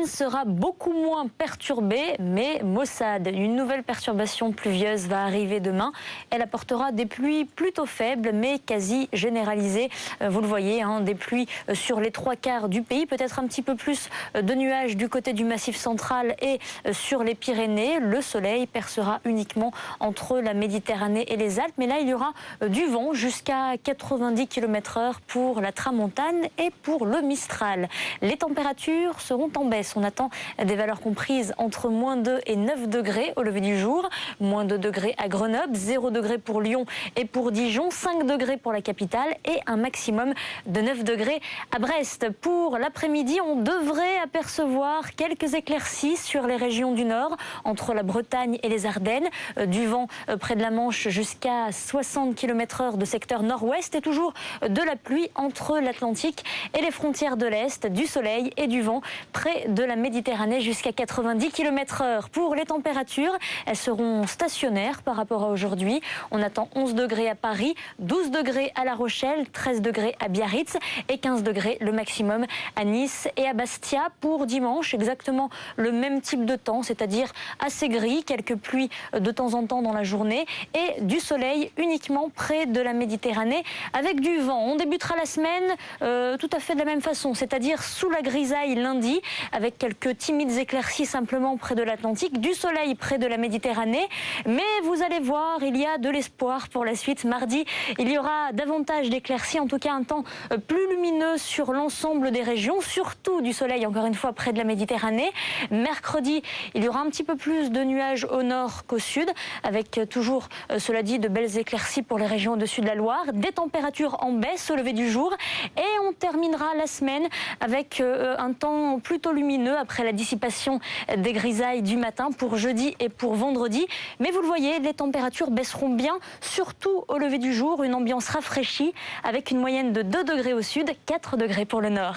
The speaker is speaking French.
semaine sera beaucoup moins perturbée, mais maussade. Une nouvelle perturbation pluvieuse va arriver demain. Elle apportera des pluies plutôt faibles, mais quasi généralisées. Vous le voyez, des pluies sur les 3/4 du pays. Peut-être un petit peu plus de nuages du côté du Massif central et sur les Pyrénées. Le soleil percera uniquement entre la Méditerranée et les Alpes. Mais là, il y aura du vent jusqu'à 90 km/h pour la Tramontane et pour le Mistral. Les températures seront en baisse. On attend des valeurs comprises entre -2 et 9 degrés au lever du jour. -2 degrés à Grenoble, 0 degrés pour Lyon et pour Dijon, 5 degrés pour la capitale et un maximum de 9 degrés à Brest. Pour l'après-midi, on devrait apercevoir quelques éclaircies sur les régions du nord, entre la Bretagne et les Ardennes. Du vent près de la Manche jusqu'à 60 km/h de secteur nord-ouest et toujours de la pluie entre l'Atlantique et les frontières de l'Est, du soleil et du vent près de la Méditerranée jusqu'à 90 km/h. Pour les températures, elles seront stationnaires par rapport à aujourd'hui. On attend 11 degrés à Paris, 12 degrés à La Rochelle, 13 degrés à Biarritz et 15 degrés le maximum à Nice et à Bastia. Pour dimanche, exactement le même type de temps, c'est-à-dire assez gris, quelques pluies de temps en temps dans la journée et du soleil uniquement près de la Méditerranée avec du vent. On débutera la semaine tout à fait de la même façon, c'est-à-dire sous la grisaille lundi avec quelques timides éclaircies simplement près de l'Atlantique, du soleil près de la Méditerranée. Mais vous allez voir, il y a de l'espoir pour la suite. Mardi, il y aura davantage d'éclaircies, en tout cas un temps plus lumineux sur l'ensemble des régions, surtout du soleil encore une fois près de la Méditerranée. Mercredi, il y aura un petit peu plus de nuages au nord qu'au sud, avec toujours, cela dit, de belles éclaircies pour les régions au-dessus de la Loire, des températures en baisse au lever du jour et on terminera la semaine avec un temps plutôt lumineux après la dissipation des grisailles du matin pour jeudi et pour vendredi. Mais vous le voyez, les températures baisseront bien, surtout au lever du jour, une ambiance rafraîchie avec une moyenne de 2 degrés au sud, 4 degrés pour le nord.